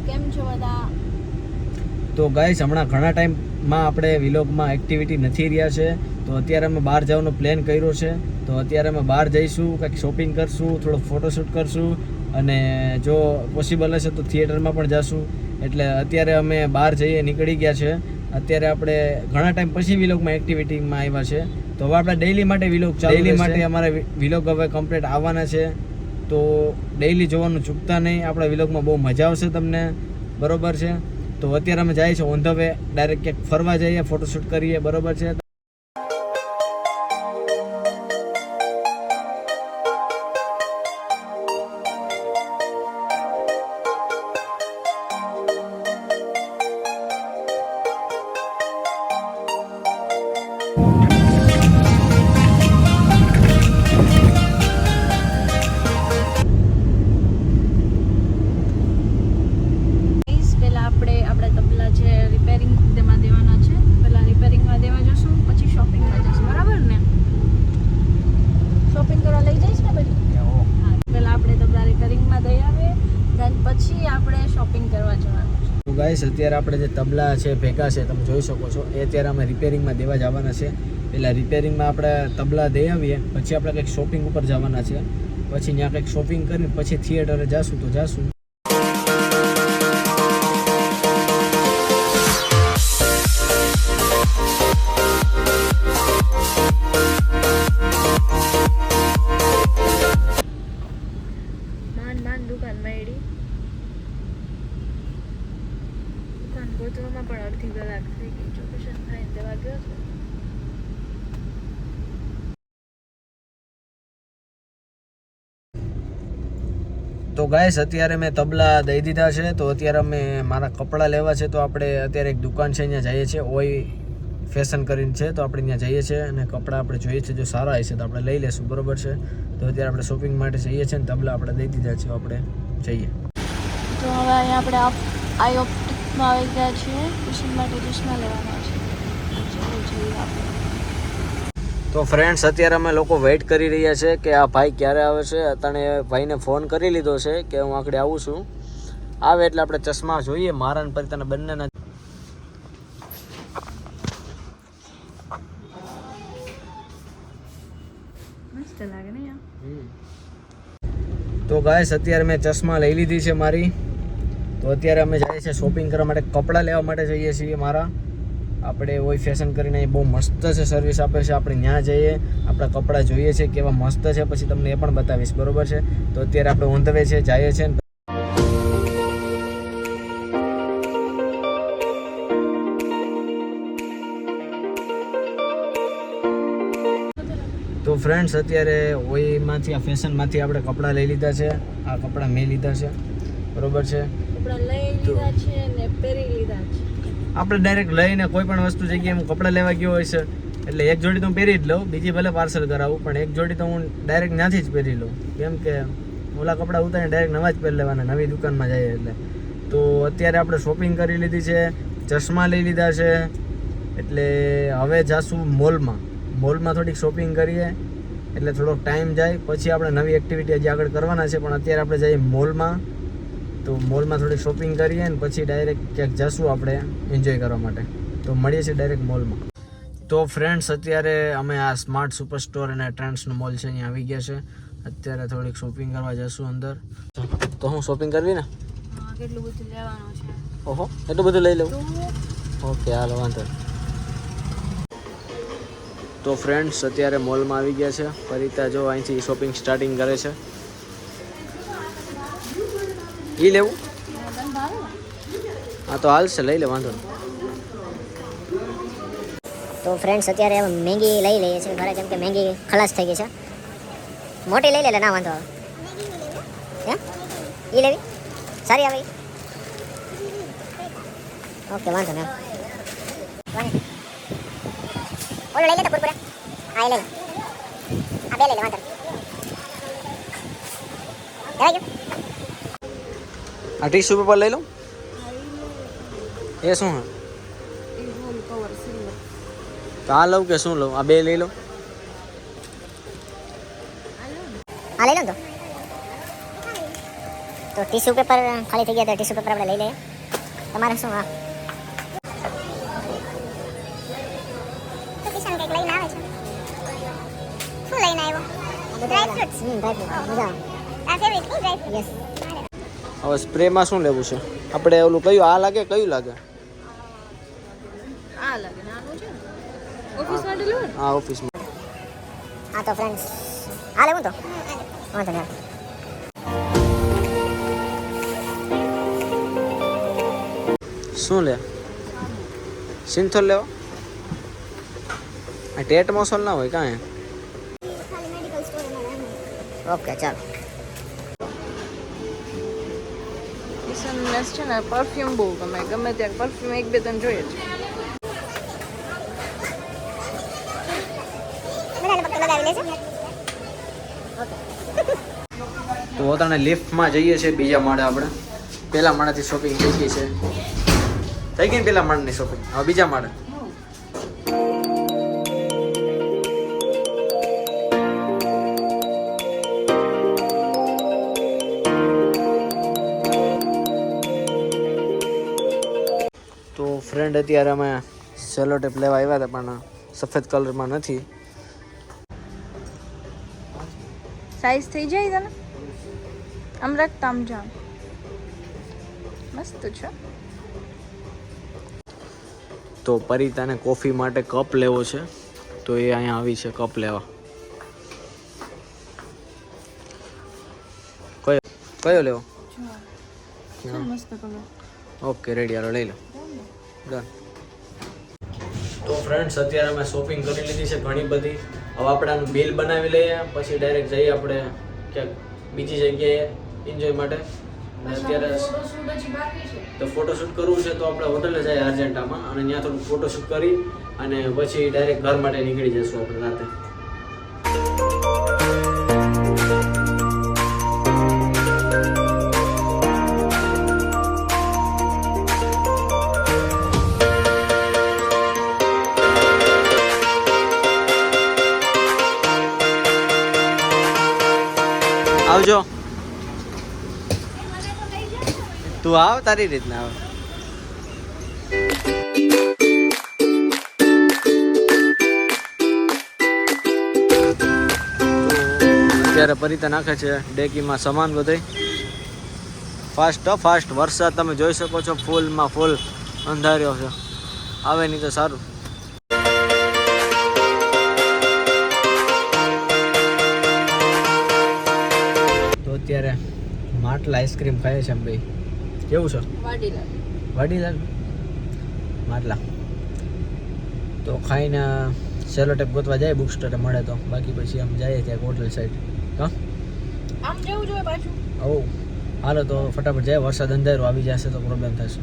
કેમ છો બધા? તો ગાઈસ હમણાં ઘણા ટાઈમમાં આપણે વિલોગમાં એક્ટિવિટી નથી રહ્યા છે, તો અત્યારે અમે બહાર જવાનો પ્લાન કર્યો છે. તો અત્યારે અમે બહાર જઈશું, કંઈક શોપિંગ કરશું, થોડો ફોટોશૂટ કરશું અને જો પોસિબલ હશે તો થિયેટરમાં પણ જઈશું. એટલે અત્યારે અમે બહાર જઈએ નીકળી ગયા છે. અત્યારે આપણે ઘણા ટાઈમ પછી વિલોગમાં એક્ટિવિટીમાં આવ્યા છે. તો હવે આપણે ડેઈલી માટે વિલોગ ડેઈલી માટે અમારા વિલોગ હવે કમ્પ્લીટ આવવાના છે. તો ડેઈલી જોવાનું ચૂકતા નહીં. આપણા વિલોગમાં બહુ મજા આવશે તમને, બરોબર છે? તો અત્યારે અમે જઈએ છીએ ઓન ધ વે, ડાયરેક્ટ ક્યાંક ફરવા જઈએ, ફોટોશૂટ કરીએ, બરોબર છે? ગાઈસ અત્યારે આપણે જે તબલા છે ભેગા છે તમે જોઈ શકો છો, એ અત્યારે અમે રિપેરિંગમાં દેવા જવાના છે. પહેલાં રિપેરિંગમાં આપણે તબલા દઈ આવીએ, પછી આપણે કંઈક શોપિંગ ઉપર જવાના છે. પછી ત્યાં કંઈક શોપિંગ કરીને પછી થિયેટરે જઈશું તો જઈશું. દુકાનમાં એડી ગોતવામાં પણ અડધી કલાક થઈ ગઈ. ચોકેશન થાય દેવા ગયો છે. તો ગાઈસ અત્યારે મેં તબલા દઈ દીધા છે. તો અત્યારે અમે મારા કપડાં લેવા છે. તો આપણે અત્યારે એક દુકાન છે ત્યાં જઈએ છીએ, ઓય ફેશન કરીને છે. તો આપણે ત્યાં જઈએ છીએ અને કપડાં આપણે જોઈએ છીએ, જો સારા હશે તો આપણે લઈ લેશું, બરોબર છે? તો અત્યારે આપણે શોપિંગ માટે જઈએ છીએ ને તબલા આપણે દઈ દીધા છે. આપણે જઈએ. તો હવે અહીંયા આપણે આઈ ઓપ્ટિકમાં આવી ગયા છીએ. ટ્યુશન માટે ચશ્મા લેવાના છે. ચલો જોઈએ આપણે. તો ફ્રેન્ડ્સ અત્યારે અમે લોકો વેઇટ કરી રહ્યા છે કે આ ભાઈ ક્યારે આવે છે. અત્યારે ભાઈને ફોન કરી લીધો છે કે હું આગળ આવું છું. આવે એટલે આપણે ચશ્મા જોઈએ મારા ને પરિતાના બંનેના. મસ્ત લાગે ને યાર. તો ગાઈસ અત્યારે મેં ચશ્મા લઈ લીધી છે મારી. તો અત્યારે અમે જઈએ છીએ શોપિંગ કરવા માટે, કપડાં લેવા માટે જઈએ છીએ મારા. આપણે ઓય ફેશન કરીને બહુ મસ્ત છે, સર્વિસ આપે છે. આપણે ત્યાં જઈએ, આપણા કપડાં જોઈએ છે કેવા મસ્ત છે, પછી તમને એ પણ બતાવીશ, બરોબર છે? તો અત્યારે આપણે ઓન ધ વે છે, જઈએ છીએ. તો ફ્રેન્ડ્સ અત્યારે ઓયમાંથી આ ફેશનમાંથી આપણે કપડાં લઈ લીધા છે. આ કપડાં મેં લીધા છે, બરોબર છે? કપડાં લઈ લીધા છે ને પહેરી લીધા છે. આપણે ડાયરેક્ટ લઈને કોઈ પણ વસ્તુ જગ્યાએ હું કપડાં લેવા ગયો હોય છે એટલે એક જોડી તો હું પહેરી જ લઉં, બીજી ભલે પાર્સલ કરાવું, પણ એક જોડી તો હું ડાયરેક્ટ ત્યાંથી જ પહેરી લઉં. કેમ કે ઓલા કપડાં ઉતારીને ડાયરેક્ટ નવા જ પહેરી લેવાના, નવી દુકાનમાં જઈએ એટલે. તો અત્યારે આપણે શોપિંગ કરી લીધી છે, ચશ્મા લઈ લીધા છે. એટલે હવે જાશું મોલમાં થોડીક શોપિંગ કરીએ એટલે થોડોક ટાઈમ જાય. પછી આપણે નવી એક્ટિવિટી હજી આગળ કરવાના છે, પણ અત્યારે આપણે જઈએ મોલમાં. તો મોલમાં થોડી શોપિંગ કરીએ ને પછી ડાયરેક્ટ ક્યાંક જશું આપણે એન્જોય કરવા માટે. તો મળીએ છીએ ડાયરેક્ટ મોલમાં. તો ફ્રેન્ડ્સ અત્યારે અમે આ સ્માર્ટ સુપર સ્ટોર અને ટ્રેન્ડ્સનો મોલ છે અહીંયા આવી ગયા છે. અત્યારે થોડીક શોપિંગ કરવા જશું અંદર. તો હું શોપિંગ કરવી ને? કેટલું બધું લેવાનું છે. ઓહો, એટલું બધું લઈ લઉં? ઓકે, હાલો વાંધો. તો ફ્રેન્ડ્સ અત્યારે મોલમાં આવી ગયા છે. પરિતા જો અહીંથી શોપિંગ સ્ટાર્ટિંગ કરે છે. એ લેવું? હા તો હાલશે, લઈ લે, વાંધો નહીં. તો ફ્રેન્ડ્સ અત્યારે મેંગી લઈ લઈએ છીએ ઘરે, કેમ કે મેંગી ખલાસ થઈ ગઈ છે. મોટી લઈ લે, ના વાંધો આવે. હે એ લેવી સારી આવે? ઓકે, વાંધો નહીં. ઓલો લઈ લે તો કુરકુરે. હા, એ લઈ લે. આ બે લઈ લે, વાંધો નહીં. લેવાઈ ગયું? આ ટીશ્યુ પેપર લઈ લઉં? એ શું હે? તો આ લઉં કે શું લઉં? આ બે લઈ લઉં? હા, લઈ લો ને તો. તો ટીશ્યુ પેપર ખાલી થઈ ગયા તો ટીશ્યુ પેપર આપણે લઈ લઈએ. તમારે શું? હા તો કિશન કંઈક લઈને આવે છે. શું લઈને આવ્યો? Dry fruits. ડ્રાય ફ્રૂટ મજા આવે. આ ફેવરિટ ની ડ્રાય ફ્રૂટ. યસ. હવે સ્પ્રેમાં શું લેવું છે આપણે? ઓલું કયું આ લાગે? કયું લાગે? આ લાગે નાનું છે ઓફિસ માટે લેવું ને? હા ઓફિસમાં. હા તો ફ્રેન્ડ્સ આ લેવું તો વાંધો નહીં. શું લે? સિન્થોલ લેવો? આ ટેટ મોસોલ ના હોય કાંઈ? ઓકે ચાલો. કિશનને છે ને પરફ્યુમ બહુ ગમે, ગમે ત્યાં પરફ્યુમ 1-2 જોઈએ છે. તો પોતાને લિફ્ટમાં જઈએ છીએ બીજા માળે. આપણે પહેલા માળેથી શોપિંગ થઈ ગઈ છે. થઈ ગઈ ને પહેલા માળની શોપિંગ. હવે બીજા માળે. તો ફ્રેન્ડ અત્યારે અમે સેલો ટેપ લેવા આવ્યા હતા પણ સફેદ કલરમાં નથી. સાઈઝ થઈ જાય તને? આમ રાખતા આમ જામ મસ્ત છે. તો પરિતાને કોફી માટે કપ લેવો છે તો એ અહીંયા આવી છે કપ લેવા. કયો લેવો? મસ્ત કલર. ઓકે રેડી, હાલો લઈ લો. ડન. તો ફ્રેન્ડ્સ અત્યારે અમે શોપિંગ કરી લીધી છે ઘણી બધી. હવે આપણે આનું બિલ બનાવી લઈએ પછી ડાયરેક્ટ જઈએ આપણે ક્યાંક બીજી જગ્યાએ એન્જોય માટે. અત્યારે તો ફોટોશૂટ કરવું છે તો આપણે હોટલે જઈએ અર્જેન્ટામાં અને ત્યાં થોડું ફોટોશૂટ કરી અને પછી ડાયરેક્ટ ઘર માટે નીકળી જઈશું આપણે રાતે. આવજો. તું આવ તારી રીતના આવ. અત્યારે પરિતા નાખે છે ડેકીમાં સામાન બધે. ફાસ્ટ વરસાદ તમે જોઈ શકો છો ફૂલમાં ફૂલ અંધાર્યો છે. આવે નહીં તો સારું. તો અત્યારે માટલા આઈસ્ક્રીમ ખાઈએ છે ભાઈ. કેવું છે? વાડીલાલ માટલા. તો ખાઈને સેલો ટેપ ગોતવા જાય બુક સ્ટોરે મળે તો, બાકી પછી આમ જઈએ ત્યાં હોટલ સાઈડ. હા આમ જવું જોઈએ પાછું. ઓ હાલો તો ફટાફટ જાય. વરસાદ અંધારો આવી જશે તો પ્રોબ્લેમ થશે.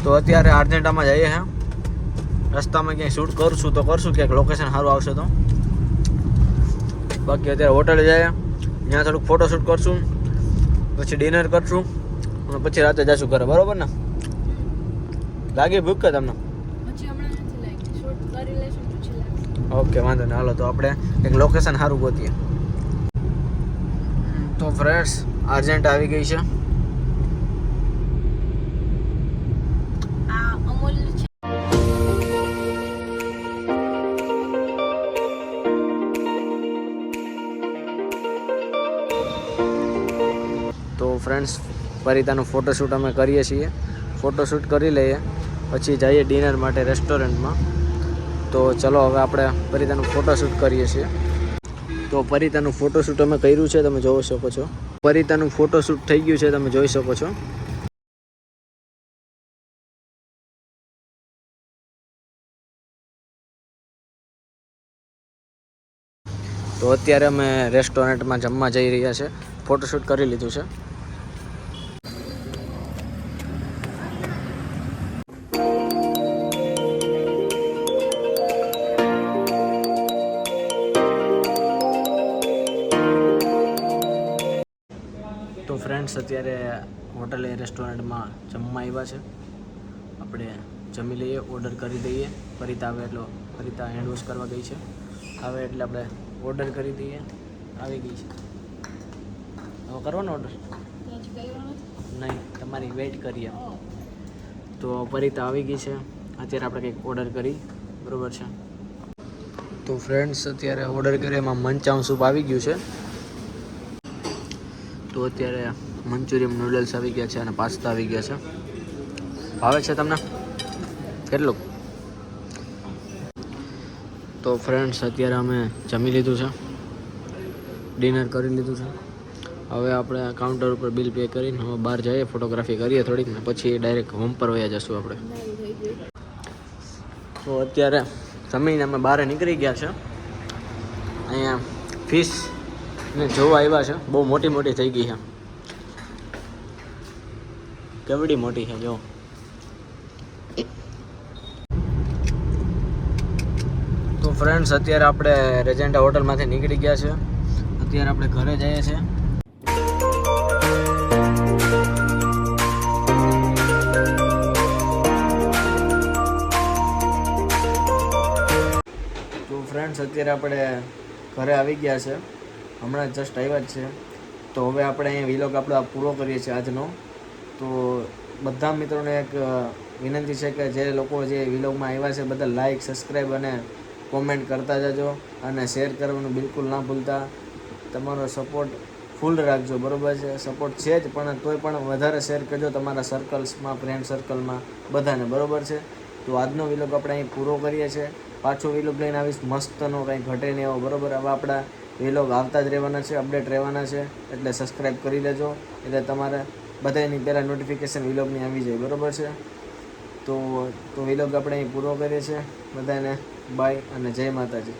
તો અત્યારે અર્જેન્ટામાં જઈએ હે. રસ્તામાં ક્યાંય શૂટ કરશું તો કરશું, ક્યાંક લોકેશન સારું આવશે તો. બાકી અત્યારે હોટલે જઈએ, ત્યાં થોડુંક ફોટોશૂટ કરશું, પછી ડિનર કરશું અને પછી રાતે જઈશું ઘરે. બરોબર ને? લાગી ભૂખ કે તમને? ઓકે વાંધો નહીં. હાલો તો આપણે એક લોકેશન સારું ગોતીએ. તો ફ્રેન્ડ્સ અર્જેન્ટ આવી ગઈ છે. તો ફ્રેન્ડ્સ પરિતાનું ફોટોશૂટ અમે કરીએ છીએ. ફોટોશૂટ કરી લઈએ પછી જઈએ ડિનર માટે રેસ્ટોરન્ટમાં. તો ચલો હવે આપણે પરિતાનું ફોટોશૂટ કરીએ છીએ. તો પરિતાનું ફોટોશૂટ અમે કર્યું છે, તમે જોઈ શકો છો. પરિતાનું ફોટોશૂટ થઈ ગયું છે, તમે જોઈ શકો છો. તો અત્યારે અમે રેસ્ટોરન્ટમાં જમવા જઈ રહ્યા છે. ફોટોશૂટ કરી લીધું છે. તો ફ્રેન્ડ્સ અત્યારે હોટલે રેસ્ટોરન્ટમાં જમવા આવ્યા છે. આપણે જમી લઈએ, ઓર્ડર કરી દઈએ. ફરીતા આવે એટલે ફરીતા હેન્ડ વોશ કરવા ગઈ છે, આવે એટલે આપણે ઓર્ડર કરી દઈએ. આવી ગઈ છે, હવે કરવાનો ઓર્ડર નહીં, તમારી વેઇટ કરીએ. તો ફરીતા આવી ગઈ છે, અત્યારે આપણે કંઈક ઓર્ડર કરી, બરાબર છે. તો ફ્રેન્ડ્સ અત્યારે ઓર્ડર કરીએ, એમાં મંચાઉ સૂપ આવી ગયું છે. તો અત્યારે મંચુરિયન નૂડલ્સ આવી ગયા છે અને પાસ્તા આવી ગયા છે. ભાવે છે તમને કેટલું? તો ફ્રેન્ડ્સ અત્યારે અમે જમી લીધું છે, ડિનર કરી લીધું છે. હવે આપણે કાઉન્ટર ઉપર બિલ પે કરીને હવે બહાર જઈએ, ફોટોગ્રાફી કરીએ થોડીક ને પછી ડાયરેક્ટ હોમ પર વયા જશું આપણે. તો અત્યારે જમીને અમે બહાર નીકળી ગયા છે. અહીંયા ફિશ ને જોવા આવ્યા છે, બહુ મોટી મોટી થઈ ગઈ છે, કેવડી મોટી છે જો. તો ફ્રેન્ડ્સ અત્યારે આપણે રેજેન્ટા હોટલમાંથી નીકળી ગયા છે, અત્યારે આપણે ઘરે જઈએ છીએ. તો ફ્રેન્ડ્સ અત્યારે આપણે ઘરે આવી ગયા છે, હમણાં જસ્ટ આવ્યા જ છે. તો હવે આપણે અહીંયા વિલોગ આપણો પૂરો કરીએ છીએ આજનો. તો બધા મિત્રોને એક વિનંતી છે કે જે લોકો જે વિલોગમાં આવ્યા છે બધા લાઈક, સબસ્ક્રાઈબ અને કોમેન્ટ કરતા જજો અને શેર કરવાનું બિલકુલ ના ભૂલતા. તમારો સપોર્ટ ફૂલ રાખજો, બરાબર છે. સપોર્ટ છે જ પણ તોય પણ વધારે શેર કરજો તમારા સર્કલ્સમાં, ફ્રેન્ડ સર્કલમાં બધાને, બરાબર છે. તો આજનો વિલોગ આપણે અહીં પૂરો કરીએ છીએ. પાછો વિલોગ લઈને આવીશ મસ્તનો, કંઈ ઘટે નહીં એવો, બરાબર. હવે આપણા વિલોગ આવતા જ રહેવાના છે, અપડેટ રહેવાના છે, એટલે સબસ્ક્રાઈબ કરી લેજો, એટલે તમારે બધાની પહેલાં નોટિફિકેશન વિલોગની આવી જાય, બરાબર છે. તો વિલોગ આપણે અહીં પૂરો કરીએ છીએ. બધાને બાય અને જય માતાજી.